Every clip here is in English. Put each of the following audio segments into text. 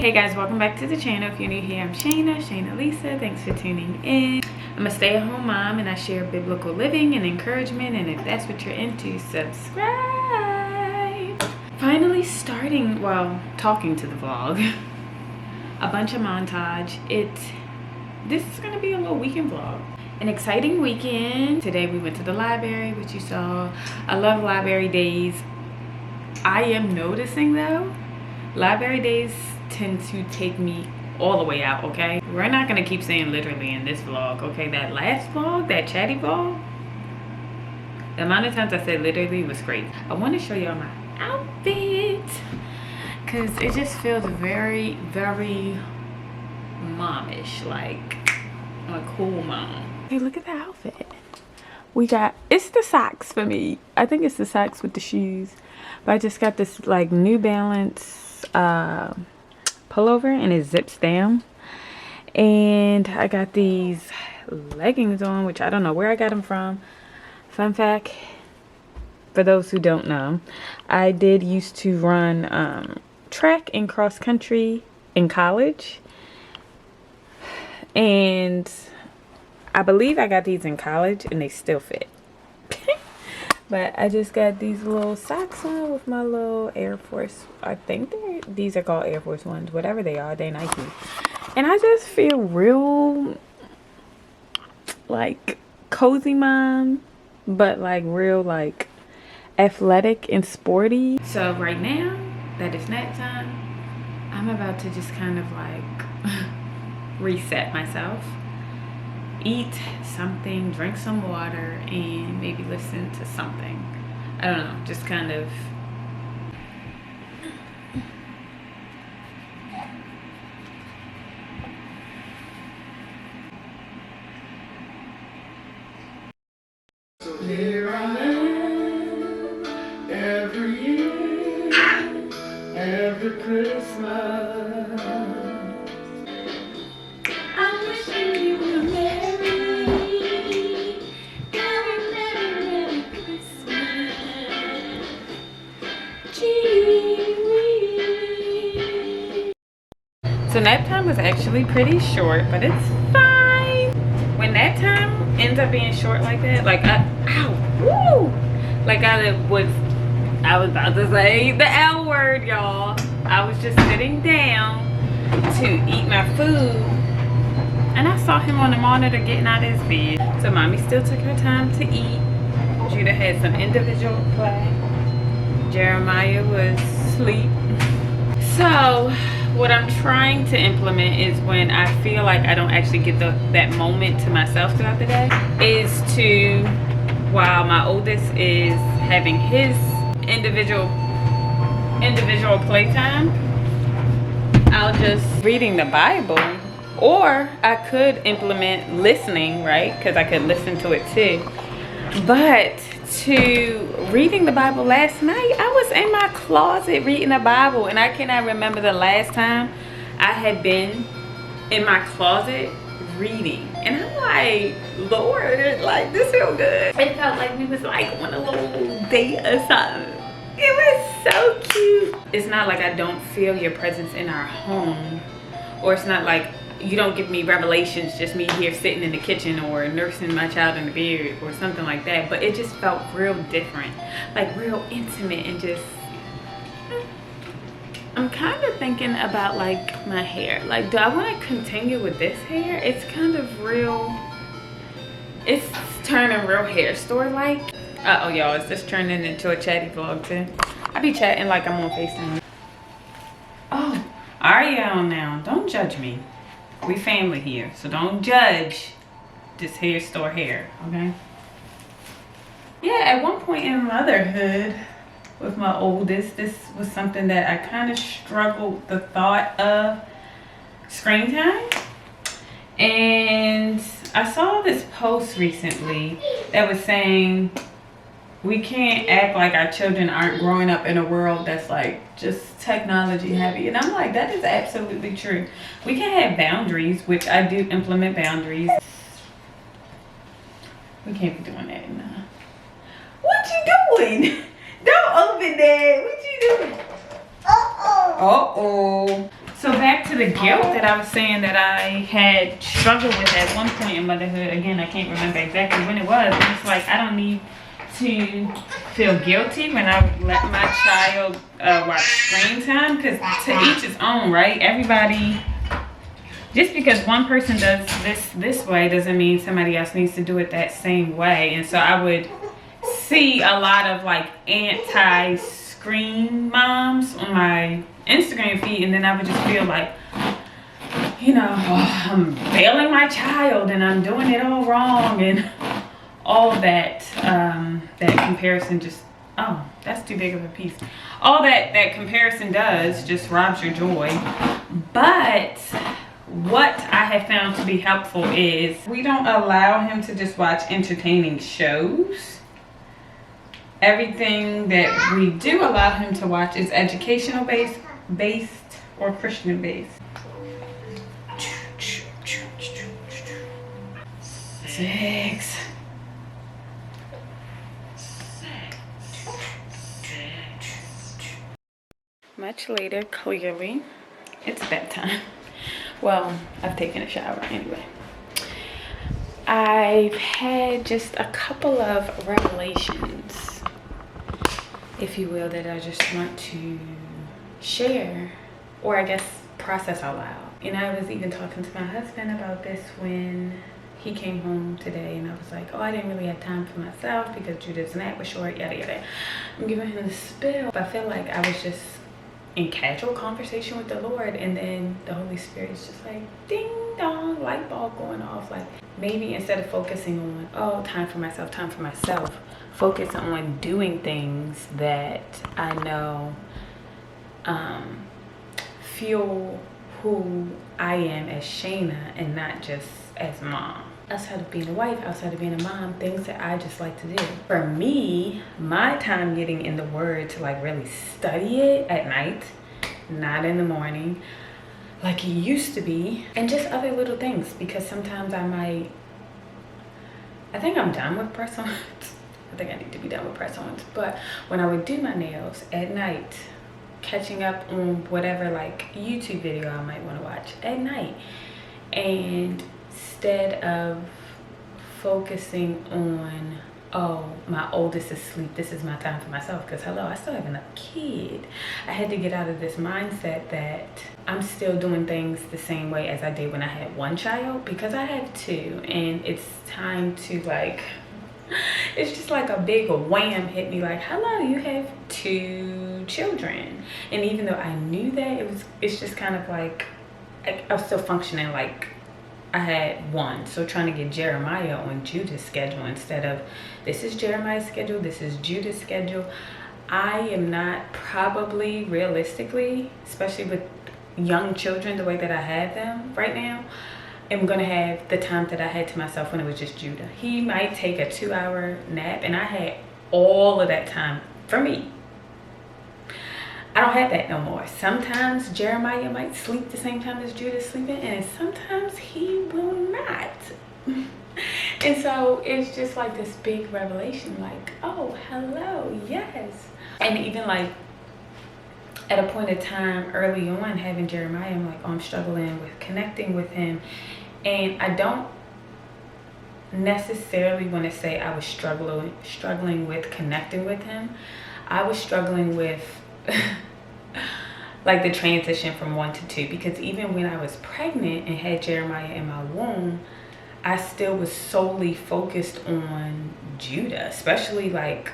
Hey guys, welcome back to the channel. If you're new here, I'm Shayna Lisa. Thanks for tuning in. I'm a stay-at-home mom and I share biblical living and encouragement, and if that's what you're into, subscribe. Finally starting, well, talking to the vlog. A bunch of montage. This is gonna be a little weekend vlog. An exciting weekend. Today we went to the library, which you saw. I love library days. I am noticing though, library days tend to take me all the way out, okay? We're not gonna keep saying literally in this vlog, okay? That last vlog, that chatty vlog, the amount of times I said literally was great. I want to show y'all my outfit because it just feels very, very momish, like a cool mom. Hey, look at the outfit. We got, it's the socks for me. I think it's the socks with the shoes. But I just got this like New Balance pullover and it zips down. And I got these leggings on, which I don't know where I got them from. Fun fact, for those who don't know, I did used to run track and cross country in college. And I believe I got these in college and they still fit. But I just got these little socks on with my little Air Force. I think these are called Air Force Ones. Whatever they are, they Nike. And I just feel real like cozy mom, but like real like athletic and sporty. So right now that it's nap time, I'm about to just kind of like reset myself. Eat something, drink some water, and maybe listen to something. I don't know, just kind of here I am every year, every Christmas. I'm wishing you were married. Merry Christmas. Gee. So nap time was actually pretty short, but it's fine. When nap time ends up being short like that, like I was about to say the L word, y'all. I was just sitting down to eat my food and I saw him on the monitor getting out of his bed. So mommy still took her time to eat. Judah had some individual play. Jeremiah was asleep. So what I'm trying to implement is when I feel like I don't actually get that moment to myself throughout the day, is to, while my oldest is having his individual playtime, I'll just reading the Bible, or I could implement listening, right? Because I could listen to it too. But to reading the Bible, last night I was in my closet reading the Bible, and I cannot remember the last time I had been in my closet reading. And I'm like, Lord, like this feel good. It felt like we was like on a little date or something. It was so cute. It's not like I don't feel your presence in our home, or it's not like you don't give me revelations, just me here sitting in the kitchen or nursing my child in the bed or something like that. But it just felt real different, like real intimate, and just, I'm kind of thinking about like my hair. Like, do I want to continue with this hair? It's kind of real, it's turning real hair store like. Uh-oh, y'all, is this turning into a chatty vlog too? I be chatting like I'm on FaceTime. Oh, Ariel, now, don't judge me. We family here, so don't judge this hair store hair, okay? Yeah, at one point in motherhood with my oldest, this was something that I kind of struggled the thought of screen time. And I saw this post recently that was saying we can't act like our children aren't growing up in a world that's like just technology heavy. And I'm like, that is absolutely true. We can have boundaries, which I do implement boundaries. We can't be doing that now. What you doing? Don't open that. What you doing? Uh-oh. So back to the guilt that I was saying that I had struggled with at one point in motherhood. Again, I can't remember exactly when it was. It's like I don't need to feel guilty when I let my child watch screen time, because to each his own, right? Everybody, just because one person does this way doesn't mean somebody else needs to do it that same way. And so I would see a lot of like anti-screen moms on my Instagram feed, and then I would just feel like, you know, oh, I'm failing my child and I'm doing it all wrong, and all of that that comparison just, oh, that's too big of a piece. All that comparison does just robs your joy. But what I have found to be helpful is we don't allow him to just watch entertaining shows. Everything that we do allow him to watch is educational based or Christian based. 6. Much later, clearly, it's bedtime. Well, I've taken a shower anyway. I've had just a couple of revelations, if you will, that I just want to share, or I guess process out loud. And I was even talking to my husband about this when he came home today, and I was like, oh, I didn't really have time for myself because Judith's nap was short, yada yada. I'm giving him the spill. I feel like I was just in casual conversation with the Lord, and then the Holy Spirit is just like ding dong, light bulb going off. Like maybe instead of focusing on, oh, time for myself, focus on doing things that I know fuel who I am as Shayna and not just as mom. Outside of being a wife, outside of being a mom, things that I just like to do. For me, my time getting in the word to like really study it at night, not in the morning, like it used to be, and just other little things, because sometimes I think I'm done with press-ons. I think I need to be done with press-ons, but when I would do my nails at night, catching up on whatever like YouTube video I might want to watch at night, and instead of focusing on, oh, my oldest is asleep, this is my time for myself, because hello, I still have another kid. I had to get out of this mindset that I'm still doing things the same way as I did when I had one child, because I have 2, and it's time to like, it's just like a big wham hit me, like, hello, you have 2 children. And even though I knew that, it's just kind of like I was still functioning like I had 1. So trying to get Jeremiah on Judah's schedule instead of, this is Jeremiah's schedule, this is Judah's schedule. I am not probably realistically, especially with young children the way that I have them right now, am gonna have the time that I had to myself when it was just Judah. He might take a 2-hour nap, and I had all of that time for me. I don't have that no more. Sometimes Jeremiah might sleep the same time as Judah's sleeping, and sometimes he will not. And so it's just like this big revelation, like, oh, hello, yes. And even like at a point in time early on having Jeremiah, I'm like, oh, I'm struggling with connecting with him. And I don't necessarily want to say I was struggling with connecting with him. I was struggling with like the transition from 1 to 2, because even when I was pregnant and had Jeremiah in my womb, I still was solely focused on Judah, especially like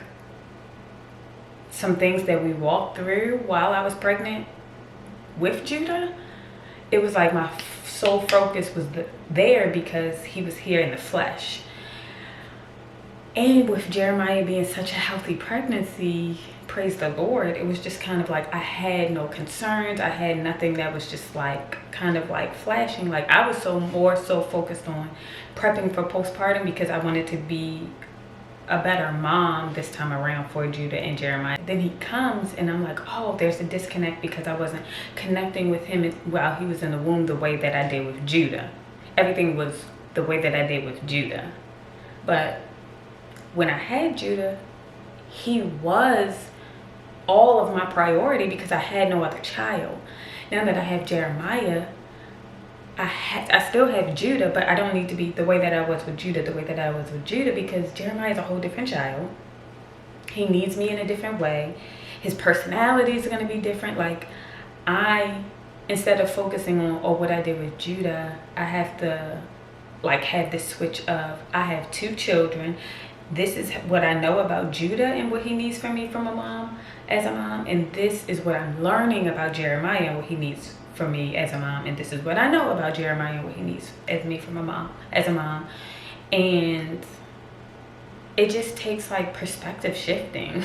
some things that we walked through while I was pregnant with Judah. It was like my sole focus was there because he was here in the flesh. And with Jeremiah being such a healthy pregnancy, praise the Lord, it was just kind of like I had no concerns. I had nothing that was just like kind of like flashing. Like I was more so focused on prepping for postpartum because I wanted to be a better mom this time around for Judah and Jeremiah. Then he comes and I'm like, oh, there's a disconnect because I wasn't connecting with him while he was in the womb the way that I did with Judah. Everything was the way that I did with Judah. But when I had Judah, he was all of my priority because I had no other child. now that I have Jeremiah, I still have Judah, but I don't need to be the way that I was with Judah, because Jeremiah is a whole different child. He needs me in a different way. His personality is going to be different. Like, instead of focusing on what I did with Judah, I have to like have this switch of, I have 2 children. This is what I know about Judah and what he needs from me from a mom, as a mom, and this is what I'm learning about Jeremiah and what he needs from me as a mom, and this is what I know about Jeremiah and what he needs as me from a mom, as a mom. And it just takes like perspective shifting.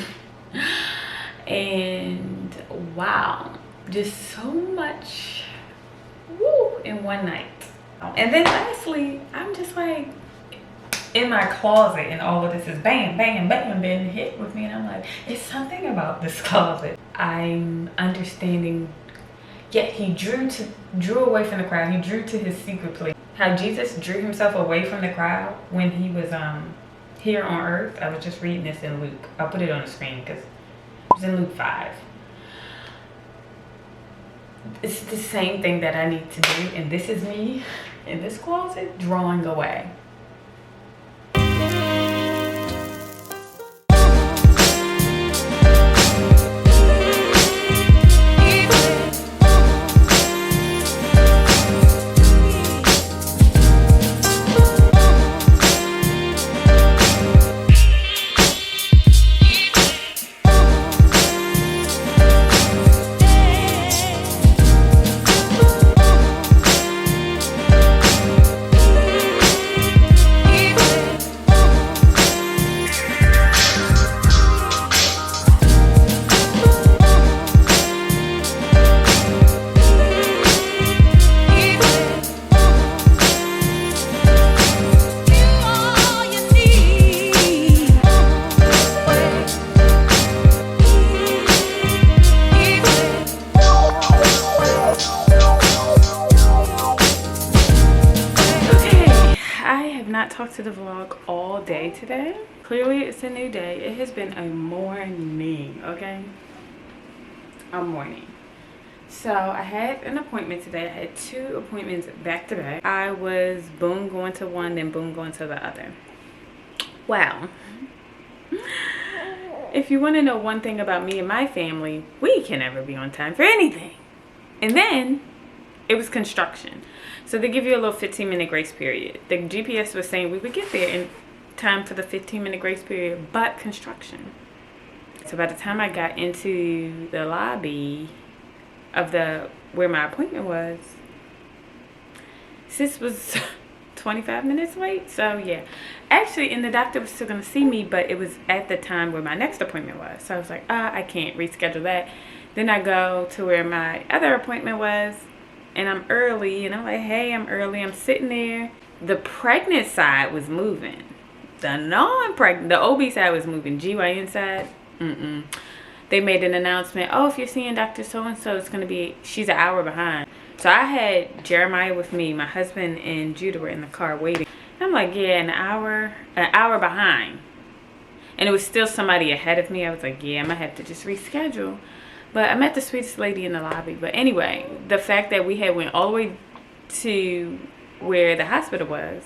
And wow, just so much in one night. And then lastly, I'm just like in my closet, and all of this is bam, bam, bam, been hit with me, and I'm like, it's something about this closet. I'm understanding. Yet he drew away from the crowd. He drew to his secret place. How Jesus drew himself away from the crowd when he was here on earth. I was just reading this in Luke. I'll put it on the screen because it was in Luke 5. It's the same thing that I need to do, and this is me in this closet drawing away. Talk to the vlog all day today. Clearly it's a new day. It has been a morning, okay? A morning. So I had an appointment today. I had 2 appointments back to back. I was boom going to one, then boom going to the other. Wow. If you want to know one thing about me and my family, we can never be on time for anything. And then it was construction. So they give you a little 15-minute grace period. The GPS was saying we would get there in time for the 15-minute grace period, but construction. So by the time I got into the lobby of where my appointment was, sis was 25 minutes late. So yeah, actually, and the doctor was still gonna see me, but it was at the time where my next appointment was. So I was like, I can't reschedule that. Then I go to where my other appointment was, and I'm early, and I'm like, hey, I'm early. I'm sitting there. The pregnant side was moving. The non-pregnant, the OB side was moving. GYN side, They made an announcement, if you're seeing Dr. So-and-so, it's going to be, she's an hour behind. So I had Jeremiah with me. My husband and Judah were in the car waiting. I'm like, yeah, an hour behind. And it was still somebody ahead of me. I was like, yeah, I'm going to have to just reschedule. But I met the sweetest lady in the lobby. But anyway, the fact that we had went all the way to where the hospital was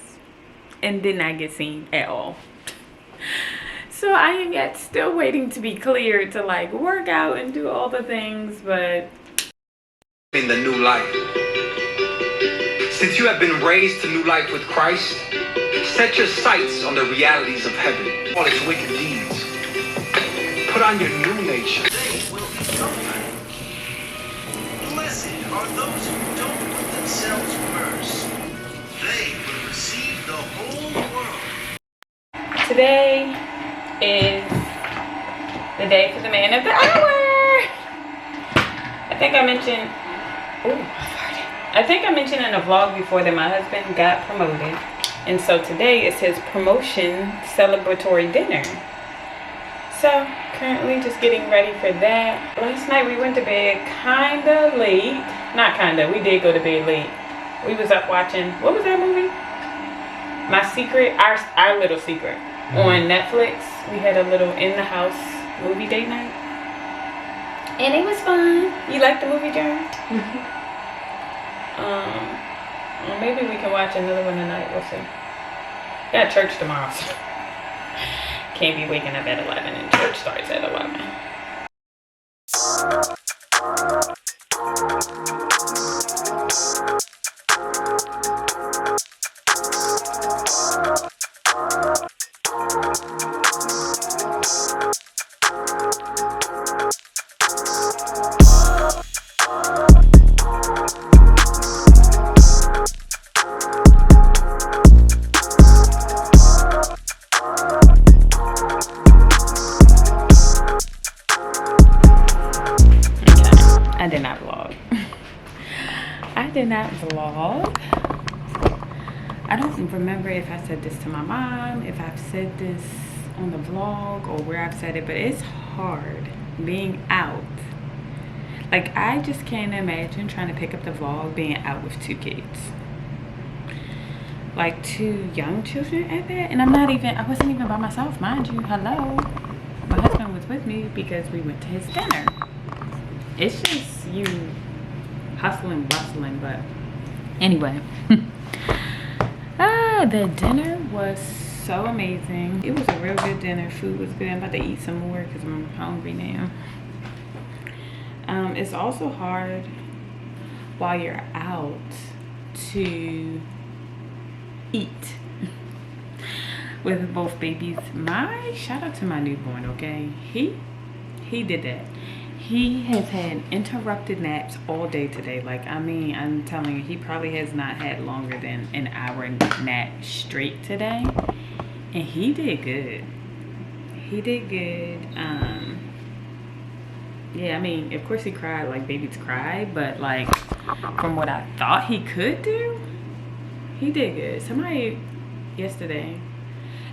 and did not get seen at all. So I am yet still waiting to be cleared to like work out and do all the things, but... In the new life. Since you have been raised to new life with Christ, set your sights on the realities of heaven, all its wicked deeds. Put on your new nature. Blessed are those who don't put themselves first. They will receive the whole world. Today is the day for the man of the hour. I think I mentioned in a vlog before that my husband got promoted. And so today is his promotion celebratory dinner. So currently just getting ready for that. Last night we went to bed kinda late. Not kinda, we did go to bed late. We was up watching, what was that movie? My Secret, our Little Secret on Netflix. We had a little in the house movie date night. And it was fun. You like the movie, Jeremy? Or maybe we can watch another one tonight. We'll see. Got church tomorrow, so can't be waking up at 11 and church starts at 11. I did not vlog. I did not vlog. I don't remember if I said this to my mom, if I've said this on the vlog or where I've said it, but it's hard being out. Like, I just can't imagine trying to pick up the vlog being out with 2 kids. Like 2 young children at that. And I wasn't even by myself, mind you. Hello. My husband was with me because we went to his dinner. It's just you hustling, bustling, but anyway. The dinner was so amazing. It was a real good dinner. Food was good. I'm about to eat some more because I'm hungry now. It's also hard while you're out to eat with both babies. Shout out to my newborn, okay? He did that. He has had interrupted naps all day today. Like, I mean, I'm telling you, he probably has not had longer than an hour nap straight today. And he did good. He did good. Yeah, I mean, of course he cried like babies cry, but like from what I thought he could do, he did good. Somebody yesterday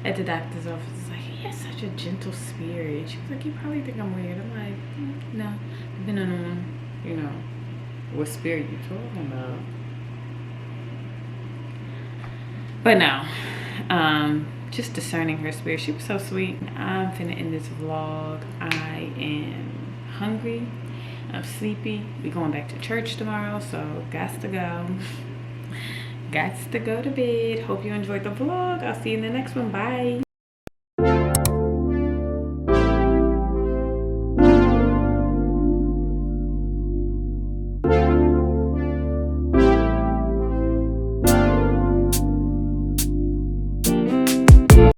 at the doctor's office was like, he has such a gentle spirit. She was like, you probably think I'm weird. I'm like, no, depending on, you know, what spirit you're talking about. But no, just discerning her spirit. She was so sweet. I'm finna end this vlog. I am hungry. I'm sleepy. We're going back to church tomorrow, so gots to go. Gots to go to bed. Hope you enjoyed the vlog. I'll see you in the next one. Bye.